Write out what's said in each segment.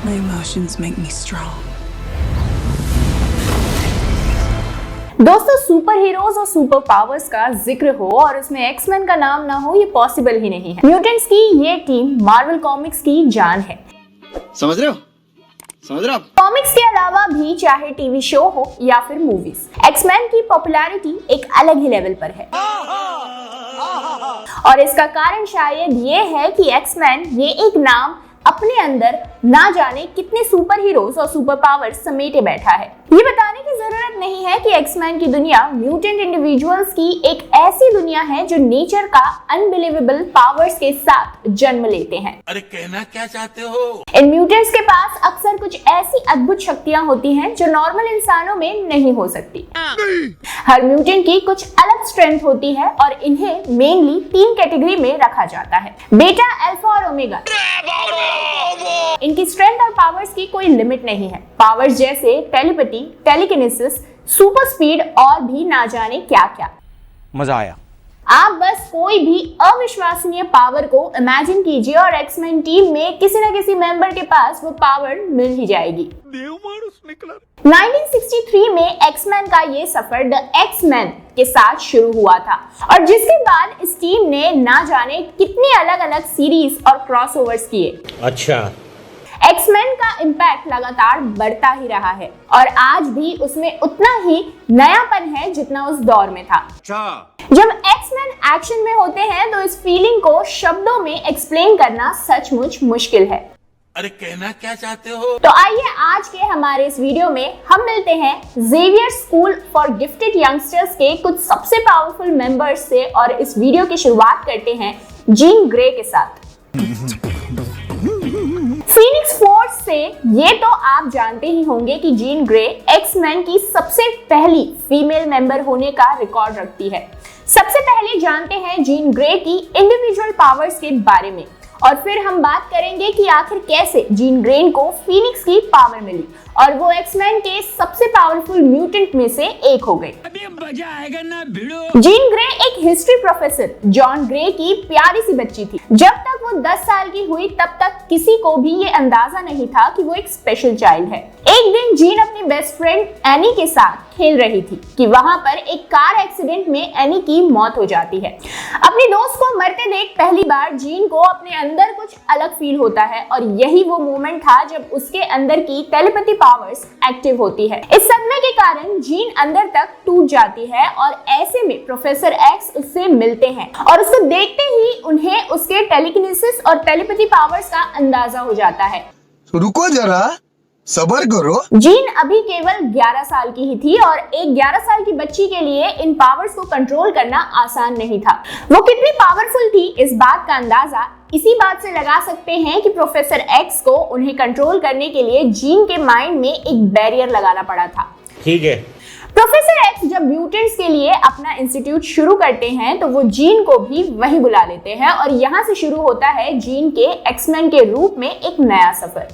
My emotions make me strong. दोस्तों, super heroes और super powers का जिक्र हो और उसमें एक्समैन का नाम ना हो, ये पॉसिबल ही नहीं है। म्यूटेंट्स की ये टीम मार्वल कॉमिक्स की जान है। समझ रहे हो? कॉमिक्स के अलावा भी चाहे टीवी शो हो या फिर मूवीज, एक्समैन की पॉपुलैरिटी एक अलग ही लेवल पर है। और इसका कारण शायद ये है कि एक्समैन ये एक नाम अपने अंदर ना जाने कितने सुपर हीरोज और सुपर पावर्स समेटे बैठा है। ये बताने की जरूरत नहीं है कि एक्समैन की दुनिया म्यूटेंट इंडिविजुअल्स की एक ऐसी दुनिया है जो नेचर का अनबिलीवेबल पावर्स के साथ जन्म लेते हैं। अरे कहना क्या चाहते हो? इन म्यूटेंट्स के पास अक्सर कुछ ऐसी अद्भुत शक्तियां होती हैं जो नॉर्मल इंसानों में नहीं हो सकती। हर म्यूटेंट की कुछ अलग स्ट्रेंथ होती है और इन्हें मेनली 3 कैटेगरी में रखा जाता है: बीटा, अल्फा और ओमेगा। इनकी स्ट्रेंथ और पावर्स की कोई लिमिट नहीं है। पावर्स जैसे टेलीपैथी, टेलीकिनेसिस, सुपर स्पीड और भी ना जाने क्या क्या। मजा आया। आप बस कोई भी अविश्वसनीय पावर को इमेजिन कीजिए और एक्समैन टीम में किसी न किसी मेंबर के पास वो पावर मिल ही जाएगी। 1963 में एक्समैन का ये सफर द एक्स-मैन के साथ शुरू हुआ था और जिसके बाद इस टीम ने ना जाने कितनी अलग अलग सीरीज और क्रॉसओवर्स किए। अच्छा, एक्समैन का इम्पैक्ट लगातार बढ़ता ही रहा है और आज भी उसमें उतना ही नयापन है जितना उस दौर में था। जब एक्समैन एक्शन में होते हैं तो इस फीलिंग को शब्दों में एक्सप्लेन करना सचमुच मुश्किल है। अरे कहना क्या चाहते हो? तो आइए आज के हमारे इस वीडियो में हम मिलते हैं Xavier school for gifted youngsters के कुछ सबसे पावरफुल मेंबर्स से और इस वीडियो की शुरुआत करते हैं जीन ग्रे के साथ। फीनिक्स फोर्स से ये तो आप जानते ही होंगे कि जीन ग्रे एक्समैन की सबसे पहली फीमेल मेंबर होने का रिकॉर्ड रखती है। सबसे पहले जानते हैं जीन ग्रे की इंडिविजुअल पावर्स के बारे में और फिर हम बात करेंगे कि आखिर कैसे जीन ग्रे को फीनिक्स की पावर मिली और वो एक्समैन के सबसे पावरफुल म्यूटेंट में से एक हो गई। अभी मजा आएगा ना भिड़ो। जीन ग्रे एक हिस्ट्री प्रोफेसर जॉन ग्रे की प्यारी सी बच्ची थी। जब तक वो 10 साल की हुई तब तक किसी को भी ये अंदाजा नहीं था कि वो एक स्पेशल चाइल्ड है। एक दिन जीन अपनी बेस्ट फ्रेंड एनी के साथ खेल रही थी कि वहां पर एक कार एक्सीडेंट में एनी की मौत हो जाती है। अपनी दोस्त को मरते देख पहली बार जीन को अपने अंदर कुछ अलग फील होता है और यही वो मोमेंट था जब उसके अंदर की टेलीपैथी पावर्स एक्टिव होती है। इस सदमे के कारण जीन अंदर तक टूट जाती है और ऐसे में प्रोफेसर एक्स उससे मिलते हैं और उसको देखते ही उन्हें उसके टेलीकिनेसिस और टेलीपैथी पावर्स का अंदाजा हो जाता है। रुको जरा, सब्र करो। जीन अभी केवल 11 साल की ही थी और एक 11 साल की बच्ची के लिए इन पावर्स को कंट्रोल करना आसान नहीं था। वो कितनी पावरफुल थी इस बात का अंदाजा इसी बात से लगा सकते हैं कि प्रोफेसर एक्स को उन्हें कंट्रोल करने के लिए जीन के माइंड में एक बैरियर लगाना पड़ा था। ठीक है। प्रोफेसर एक्स जब म्यूटेंट्स के लिए अपना इंस्टीट्यूट शुरू करते हैं तो वो जीन को भी वहीं बुला लेते हैं और यहाँ से शुरू होता है जीन के एक्समैन के रूप में एक नया सफर।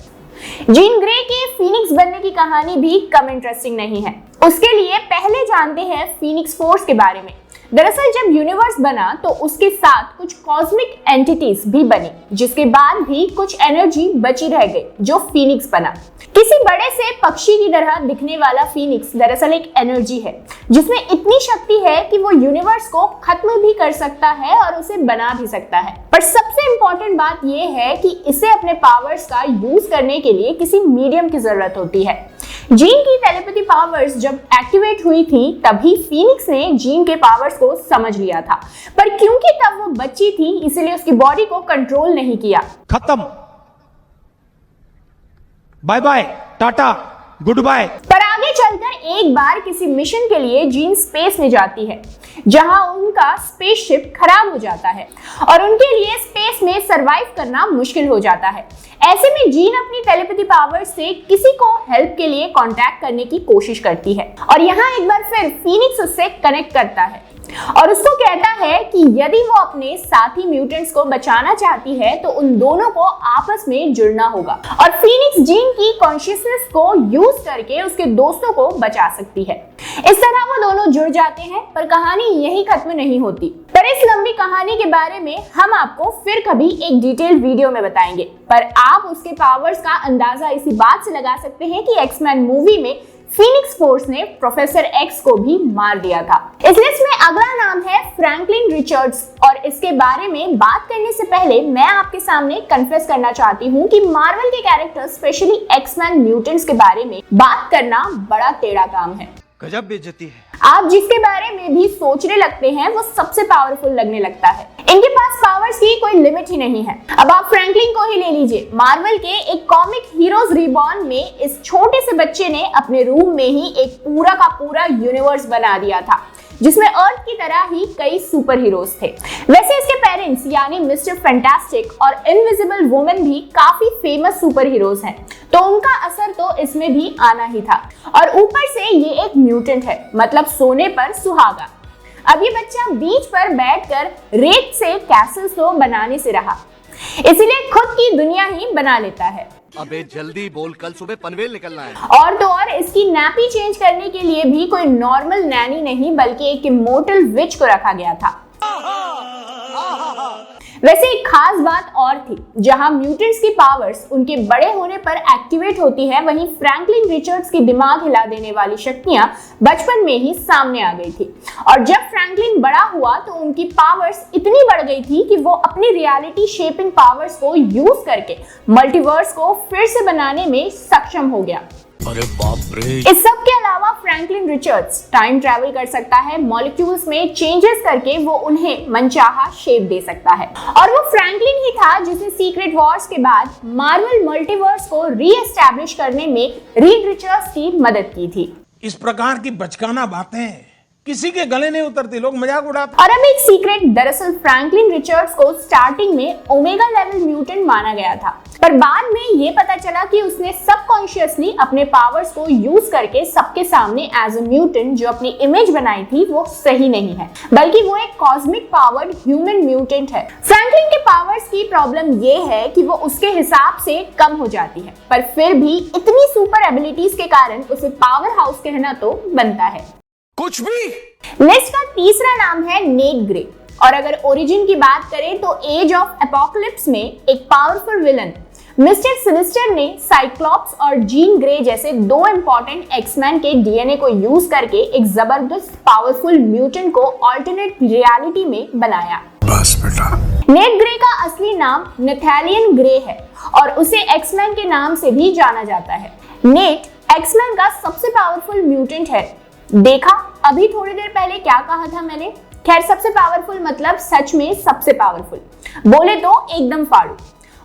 जीन ग्रे के फीनिक्स बनने की कहानी भी कम इंटरेस्टिंग नहीं है। उसके लिए पहले जानते हैं फीनिक्स फोर्स के बारे में। दरअसल जब यूनिवर्स बना तो उसके साथ कुछ कॉस्मिक एंटिटीज भी बनी, जिसके बाद भी कुछ एनर्जी बची रह गई जो फीनिक्स बना। किसी बड़े से पक्षी की तरह दिखने वाला फीनिक्स दरअसल एक एनर्जी है जिसमें इतनी शक्ति है कि वो यूनिवर्स को खत्म भी कर सकता है और उसे बना भी सकता है। पर सबसे इंपॉर्टेंट बात यह है कि इसे अपने पावर्स का यूज करने के लिए किसी मीडियम की जरूरत होती है। जीन की टेलीपैथी पावर्स जब एक्टिवेट हुई थी तभी फीनिक्स ने जीन के पावर्स को समझ लिया था, पर क्योंकि तब वो बच्ची थी इसलिए उसकी बॉडी को कंट्रोल नहीं किया। खत्म, bye bye, tata, goodbye. पर आगे चलकर एक बार किसी मिशन के लिए जीन स्पेस में जाती है जहां उनका स्पेसशिप खराब हो जाता है और उनके लिए स्पेस में सरवाइव करना मुश्किल हो जाता है। ऐसे में जीन अपनी टेलीपैथी पावर से किसी को हेल्प के लिए कांटेक्ट करने की कोशिश करती है और यहाँ एक बार फिर फीनिक्स उससे कनेक्ट करता है। और उसको कहता है कि यदि वो अपने साथी म्यूटेंट्स को बचाना चाहती है तो उन दोनों को आपस में जुड़ना होगा और फीनिक्स जीन की कॉन्शियसनेस को यूज करके उसके दोस्तों को बचा सकती है। इस तरह वो दोनों जुड़ जाते हैं, पर कहानी यही खत्म नहीं होती। पर इस लंबी कहानी के बारे में हम आपको फिर कभी एक डिटेल वीडियो में बताएंगे, पर आप उसके पावर्स का अंदाजा इसी बात से लगा सकते हैं कि एक्समैन मूवी में फीनिक्स फोर्स ने प्रोफेसर एक्स को भी मार दिया था। इस लिस्ट में अगला नाम है फ्रैंकलिन रिचर्ड्स और इसके बारे में बात करने से पहले मैं आपके सामने कन्फेस करना चाहती हूँ कि मार्वल के कैरेक्टर स्पेशली एक्समैन म्यूटेंट्स के बारे में बात करना बड़ा टेढ़ा काम है। गजब बेइज्जती है। आप जिसके बारे में भी सोचने लगते हैं वो सबसे पावरफुल लगने लगता है। इनके पास पावर्स की कोई लिमिट ही नहीं है। अब आप फ्रैंकलिन को ही ले लीजिए। मार्वल के एक कॉमिक हीरोज रिबॉर्न में इस छोटे से बच्चे ने अपने रूम में ही एक पूरा का पूरा यूनिवर्स बना दिया था जिसमें अर्थ की तरह ही कई सुपर हीरोज थे। वैसे इसके पेरेंट्स यानी मिस्टर फैंटास्टिक और इनविजिबल वुमन भी काफी फेमस सुपर हीरोज हैं, तो उनका असर तो इसमें भी आना ही था। और ऊपर से ये एक म्यूटेंट है, मतलब सोने पर सुहागा। अब ये बच्चा बीच पर बैठकर रेत से कैसल्स तो बनाने से रहा, इसीलिए खुद की दुनिया ही बना लेता है। अबे जल्दी बोल, कल सुबह पनवेल निकलना है। और तो और इसकी नैपी चेंज करने के लिए भी कोई नॉर्मल नैनी नहीं बल्कि एक इमोर्टल विच को रखा गया था। वैसे एक खास बात और थी, जहां म्यूटेंट्स की पावर्स उनके बड़े होने पर एक्टिवेट होती है, वहीं फ्रैंकलिन रिचर्ड्स की दिमाग हिला देने वाली शक्तियां बचपन में ही सामने आ गई थी। और जब फ्रैंकलिन बड़ा हुआ तो उनकी पावर्स इतनी बढ़ गई थी कि वो अपनी रियलिटी शेपिंग पावर्स को यूज करके मल्टीवर्स को फिर से बनाने में सक्षम हो गया। अरे बाप रे। इस सब के अलावा फ्रैंकलिन रिचर्ड्स टाइम ट्रैवल कर सकता है, मॉलिक्यूल्स में चेंजेस करके वो उन्हें मनचाहा शेप दे सकता है। और वो फ्रैंकलिन ही था जिसने सीक्रेट वॉर्स के बाद मार्वल मल्टीवर्स को रीएस्टैब्लिश करने में रीड रिचर्ड्स की मदद की थी। इस प्रकार की बचकाना बातें किसी के गले नहीं उतरती, लोग मजाक उड़ाते। और अब एक सीक्रेट, दरअसल फ्रैंकलिन रिचर्ड्स को स्टार्टिंग में ओमेगा लेवल म्यूटेंट माना गया था, पर बाद में ये पता चला कि उसने सबकॉन्शियसली अपने पावर्स को यूज करके सबके सामने एज अ म्यूटेंट जो अपनी इमेज बनाई थी वो सही नहीं है, बल्कि वो एक कॉस्मिक पावर्ड ह्यूमन म्यूटेंट है। फ्रैंकलिन के पावर्स की प्रॉब्लम ये है कि वो उसके हिसाब से कम हो जाती है, पर फिर भी इतनी सुपर एबिलिटीज के कारण उसे पावर हाउस कहना तो बनता है। कुछ भी। लिस्ट का तीसरा नाम है नेट ग्रे। और अगर ओरिजिन की बात करें तो एज ऑफ एपोकलिप्स में एक पावरफुल विलन मिस्टर सिनिस्टर ने साइक्लॉप्स और जीन ग्रे जैसे दो इंपॉर्टेंट एक्समैन के डीएनए को यूज करके एक जबरदस्त पावरफुल म्यूटेंट को अल्टरनेट रियलिटी में बनाया। बस बेटा। नेट ग्रे का असली नाम नथालियन ग्रे है और उसे एक्समैन के नाम से भी जाना जाता है। नेट एक्समैन का सबसे पावरफुल म्यूटेंट है। देखा अभी थोड़ी देर पहले क्या कहा था मैंने। खैर, सबसे पावरफुल मतलब सच में सबसे पावरफुल, बोले तो एकदम फाड़ू।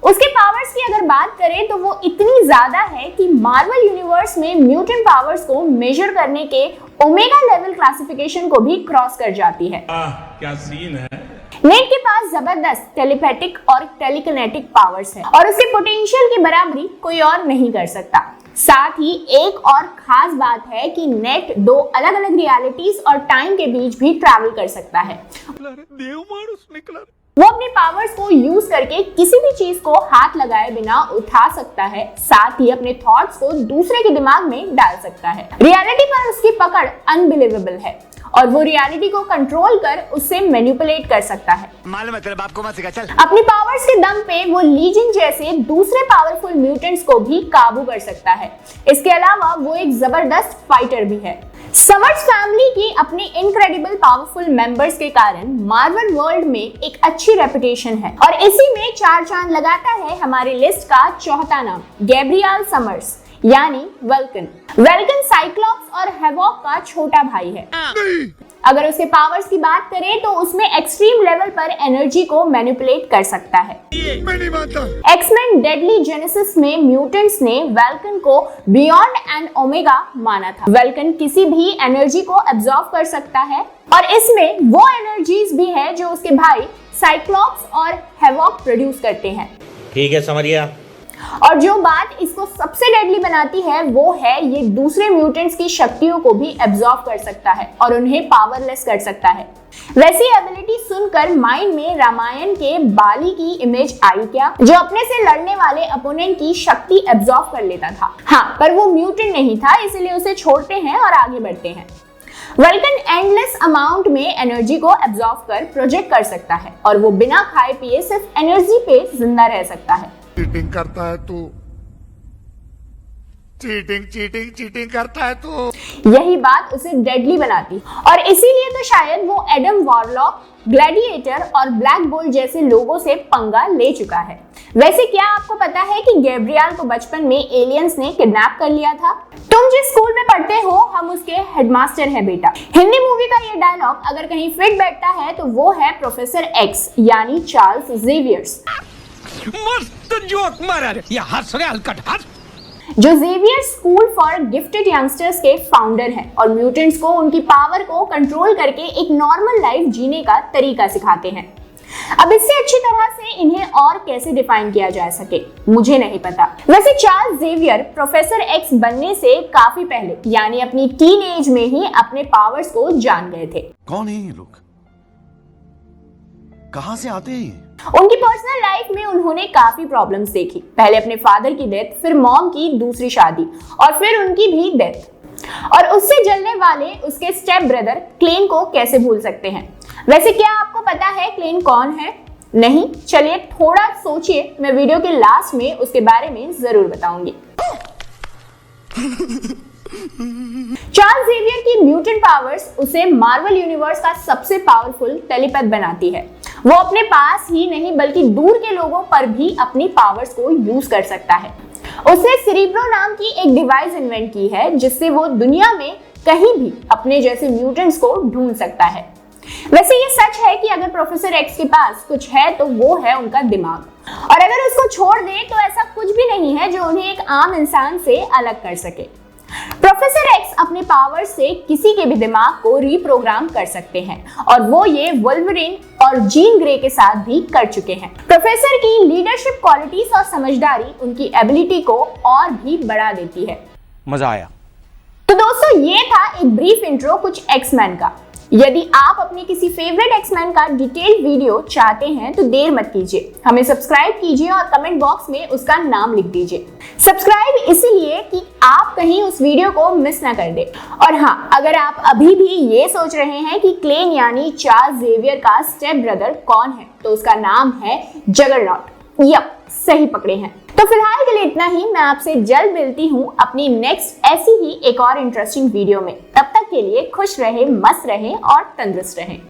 उसके पावर्स की अगर बात करें तो वो इतनी ज्यादा है कि मार्वल यूनिवर्स में म्यूटेंट पावर्स को मेजर करने के ओमेगा लेवल क्लासिफिकेशन को भी क्रॉस कर जाती है। क्या सीन है। नेट के पास जबरदस्त टेलीपैथिक और टेलीकिनेटिक पावर्स है और उसके पोटेंशियल की बराबरी कोई और नहीं कर सकता। साथ ही एक और खास बात है कि नेट दो अलग अलग रियलिटीज और टाइम के बीच भी ट्रैवल कर सकता है। वो अपने पावर्स को यूज करके किसी भी चीज को हाथ लगाए बिना उठा सकता है, साथ ही अपने थॉट्स को दूसरे के दिमाग में डाल सकता है। रियलिटी पर उसकी पकड़ अनबिलीवेबल है और वो रियलिटी को कंट्रोल कर उससे मैनिपुलेट कर सकता है। मालूम है तेरे बाप को मत सिखा, चल। अपनी पावर्स के दम पे वो लीजन जैसे दूसरे पावरफुल म्यूटेंट्स को भी काबू कर सकता है। इसके अलावा वो एक जबरदस्त फाइटर भी है। समर्स फैमिली की अपनी इनक्रेडिबल पावरफुल मेंबर्स के कारण मार्वल वर्ल्ड में एक अच्छी रेपुटेशन है और इसी में चार चांद लगाता है हमारी लिस्ट का चौथा नाम, गैब्रियल समर्स यानी वल्कन। वल्कन साइक्लॉप्स और हेवॉक का छोटा भाई है। अगर उसके पावर्स की बात करें तो उसमें एक्सट्रीम लेवल पर एनर्जी को मैनिपुलेट कर सकता है। एक्समैन डेडली जेनेसिस में म्यूटेंट्स ने वल्कन को बियॉन्ड एंड ओमेगा माना था। वल्कन किसी भी एनर्जी को एब्जॉर्ब कर सकता है और इसमें वो एनर्जीज भी है जो उसके भाई साइक्लॉप्स और हेवॉक प्रोड्यूस करते हैं। ठीक है, समझ गया। और जो बात इसको सबसे डेडली बनाती है वो है ये दूसरे म्यूटेंट्स की शक्तियों को भी एब्जॉर्ब कर सकता है और उन्हें पावरलेस कर सकता है। वैसी एबिलिटी सुनकर माइंड में रामायण के बाली की इमेज आई क्या, जो अपने से लड़ने वाले अपोनेंट की शक्ति एब्जॉर्ब कर लेता था। हाँ, पर वो म्यूटेंट नहीं था, इसलिए उसे छोड़ते हैं और आगे बढ़ते हैं। वल्कन एंडलेस अमाउंट में एनर्जी को एब्जॉर्ब कर प्रोजेक्ट कर सकता है और वो बिना खाए पिए सिर्फ एनर्जी पे जिंदा रह सकता है। चीटिंग करता है तू, चीटिंग करता है तू। यही बात उसे डेडली बनाती और इसीलिए तो शायद वो एडम वॉरलॉक, ग्लैडिएटर और ब्लैक बोल्ट जैसे लोगों से पंगा ले चुका है। वैसे क्या आपको पता है कि गैब्रियल को बचपन में एलियंस ने किडनैप कर लिया था? तुम जिस स्कूल में पढ़ते हो हम उसके हेडमास्टर हैं बेटा। हिंदी मूवी का ये डायलॉग अगर कहीं फिट बैठता है तो वो है प्रोफेसर एक्स यानी चार्ल्स जेवियर्स। मस्त जोक मारा रे, ये हंस रहे हलकट हंस। जो Xavier school for gifted youngsters के फाउंडर हैं और म्यूटेंट्स को उनकी पावर को कंट्रोल करके एक नॉर्मल लाइफ जीने का तरीका सिखाते हैं। अब इससे अच्छी तरह से इन्हें और कैसे डिफाइन किया जा सके मुझे नहीं पता। वैसे चार्ल्स जेवियर प्रोफेसर एक्स बनने से काफी पहले यानी अपनी टीन एज में ही अपने पावर्स को जान गए थे। कौन है ये लोग, कहां से आते हैं? उनकी पर्सनल लाइफ में उन्होंने काफी प्रॉब्लम्स देखी। पहले अपने फादर की डेथ, फिर मॉम की दूसरी शादी और फिर उनकी भी डेथ। और उससे जलने वाले उसके स्टेप ब्रदर क्लेन को कैसे भूल सकते हैं। वैसे क्या आपको पता है क्लेन कौन है? नहीं? चलिए थोड़ा सोचिए, मैं वीडियो के लास्ट में उसके बारे में जरूर बताऊंगी। चार्ल्स जेवियर की म्यूटेंट पावर्स उसे मार्वल यूनिवर्स का सबसे पावरफुल टेलीपैथ बनाती है। वो अपने पास ही नहीं बल्कि दूर के लोगों पर भी अपनी पावर्स को यूज कर सकता है। उसने सेरेब्रो नाम की एक डिवाइस इन्वेंट की है जिससे वो दुनिया में कहीं भी अपने जैसे म्यूटेंट्स को ढूंढ सकता है। वैसे ये सच है कि अगर प्रोफेसर एक्स के पास कुछ है तो वो है उनका दिमाग, और अगर उसको छोड़ दे तो ऐसा कुछ भी नहीं है जो उन्हें एक आम इंसान से अलग कर सके। प्रोफेसर एक्स अपने पावर से किसी के भी दिमाग को रीप्रोग्राम कर सकते हैं और वो ये वुल्वरीन और जीन ग्रे के साथ भी कर चुके हैं। प्रोफेसर की लीडरशिप क्वालिटीज और समझदारी उनकी एबिलिटी को और भी बढ़ा देती है। मजा आया। तो दोस्तों ये था एक ब्रीफ इंट्रो कुछ एक्समैन का। यदि आप अपने किसी फेवरेट एक्समैन का डिटेल्ड वीडियो चाहते हैं तो देर मत कीजिए, हमें सब्सक्राइब कीजिए और कमेंट बॉक्स में उसका नाम लिख दीजिए। सब्सक्राइब इसलिए कि आप कहीं उस वीडियो को मिस ना कर दे। और हाँ, अगर आप अभी भी ये सोच रहे हैं कि क्लेन यानी चार्ल्स जेवियर का स्टेप ब्रदर कौन है तो उसका नाम है जगरनॉट। यप, सही पकड़े हैं। तो फिलहाल के लिए इतना ही। मैं आपसे जल्द मिलती हूँ अपनी नेक्स्ट ऐसी ही एक और इंटरेस्टिंग वीडियो में। तब तक के लिए खुश रहें, मस्त रहें और तंदुरुस्त रहें।